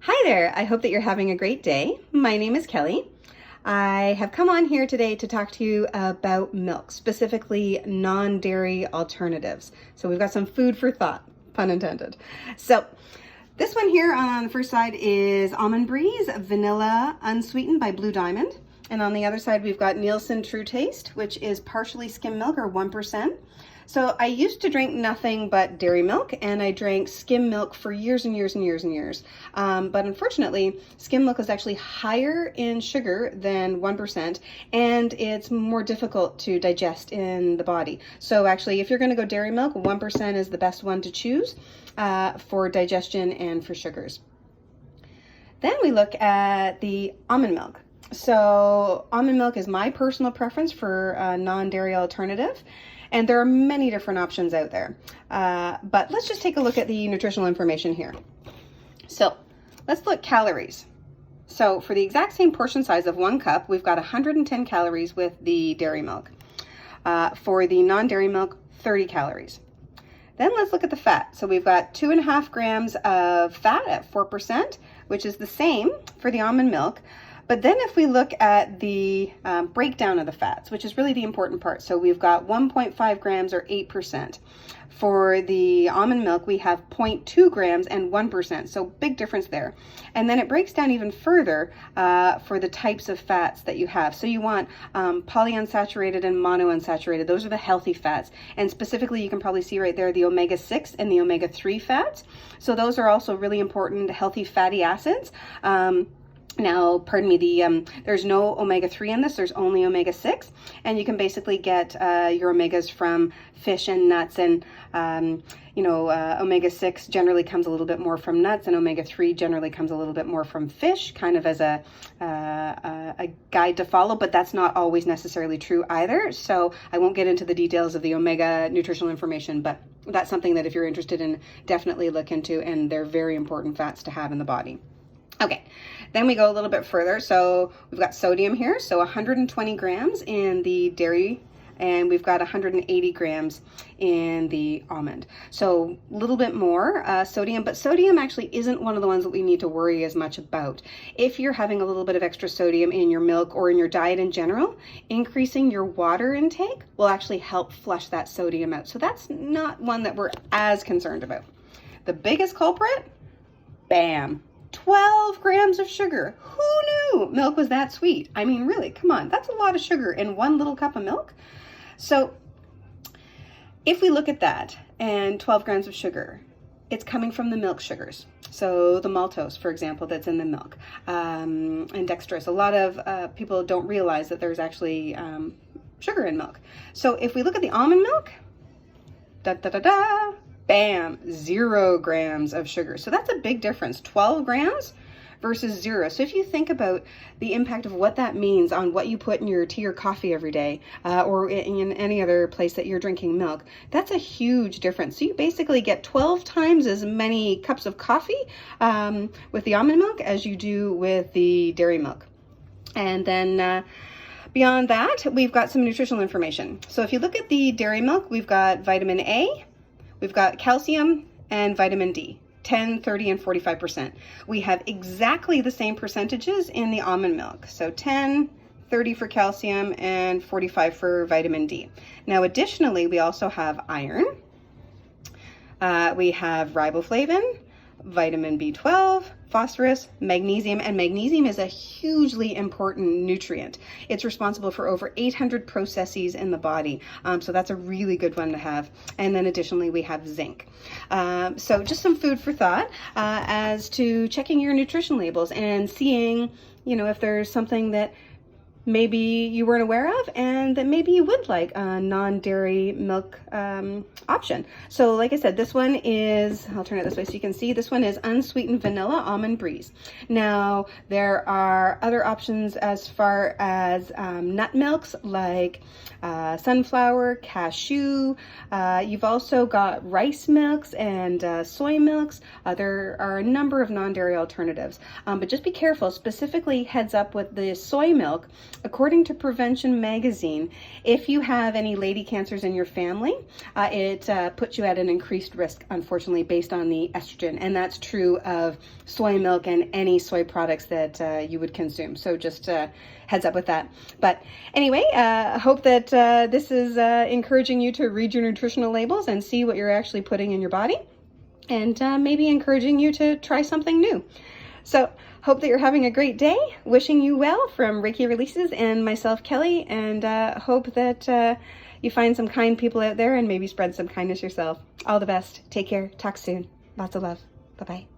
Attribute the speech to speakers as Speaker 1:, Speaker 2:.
Speaker 1: Hi there, I hope that you're having a great day. My name is Kelly. I have come on here today to talk to you about milk, specifically non-dairy alternatives. So we've got some food for thought, pun intended. So this one here on the first side is Almond Breeze Vanilla Unsweetened by Blue Diamond. And on the other side, we've got Nielsen True Taste, which is partially skim milk or 1%. So I used to drink nothing but dairy milk, and I drank skim milk for years and years and years and years. But unfortunately, skim milk is actually higher in sugar than 1%, and it's more difficult to digest in the body. So actually, if you're going to go dairy milk, 1% is the best one to choose for digestion and for sugars. Then we look at the almond milk. So almond milk is my personal preference for a non-dairy alternative. And there are many different options out there. But let's just take a look at the nutritional information here. So let's look calories. So for the exact same portion size of 1 cup, we've got 110 calories with the dairy milk. For the non-dairy milk, 30 calories. Then let's look at the fat. So we've got 2.5 grams of fat at 4%, which is the same for the almond milk. But then if we look at the breakdown of the fats, which is really the important part. So we've got 1.5 grams or 8%. For the almond milk, we have 0.2 grams and 1%. So big difference there. And then it breaks down even further for the types of fats that you have. So you want polyunsaturated and monounsaturated. Those are the healthy fats. And specifically, you can probably see right there the omega-6 and the omega-3 fats. So those are also really important healthy fatty acids. Now, pardon me, there's no omega-3 in this, there's only omega-6, and you can basically get your omegas from fish and nuts, and omega-6 generally comes a little bit more from nuts, and omega-3 generally comes a little bit more from fish, kind of as a guide to follow, but that's not always necessarily true either, so I won't get into the details of the omega nutritional information, but that's something that if you're interested in, definitely look into, and they're very important fats to have in the body. Okay, then we go a little bit further. So we've got sodium here, so 120 grams in the dairy, and we've got 180 grams in the almond. So a little bit more sodium, but sodium actually isn't one of the ones that we need to worry as much about. If you're having a little bit of extra sodium in your milk or in your diet in general, increasing your water intake will actually help flush that sodium out. So that's not one that we're as concerned about. The biggest culprit, bam. 12 grams of sugar. Who knew milk was that sweet? I mean, really, come on. That's a lot of sugar in 1 little cup of milk. So if we look at that and 12 grams of sugar, it's coming from the milk sugars. So the maltose, for example, that's in the milk, and dextrose. A lot of people don't realize that there's actually sugar in milk. So if we look at the almond milk, bam, 0 grams of sugar. So that's a big difference, 12 grams versus 0. So if you think about the impact of what that means on what you put in your tea or coffee every day, or in any other place that you're drinking milk, that's a huge difference. So you basically get 12 times as many cups of coffee with the almond milk as you do with the dairy milk. And then beyond that, we've got some nutritional information. So if you look at the dairy milk, we've got vitamin A, we've got calcium and vitamin D, 10, 30, and 45%. We have exactly the same percentages in the almond milk. So 10, 30 for calcium, and 45 for vitamin D. Now, additionally, we also have iron. We have riboflavin, vitamin B12, phosphorus, magnesium, and magnesium is a hugely important nutrient. It's responsible for over 800 processes in the body, so that's a really good one to have. And then additionally, we have zinc. So just some food for thought as to checking your nutrition labels and seeing, if there's something that maybe you weren't aware of and that maybe you would like a non-dairy milk option. So like I said, this one is, I'll turn it this way so you can see, this one is unsweetened vanilla almond breeze. Now there are other options as far as nut milks like sunflower, cashew. You've also got rice milks and soy milks. There are a number of non-dairy alternatives, but just be careful, specifically heads up with the soy milk. according to Prevention Magazine, if you have any lady cancers in your family, it puts you at an increased risk, unfortunately, based on the estrogen. And that's true of soy milk and any soy products that you would consume. So just heads up with that. But anyway, I hope that this is encouraging you to read your nutritional labels and see what you're actually putting in your body, and maybe encouraging you to try something new. So hope that you're having a great day. Wishing you well from Reiki Releases and myself, Kelly, and hope that you find some kind people out there and maybe spread some kindness yourself. All the best. Take care. Talk soon. Lots of love. Bye-bye.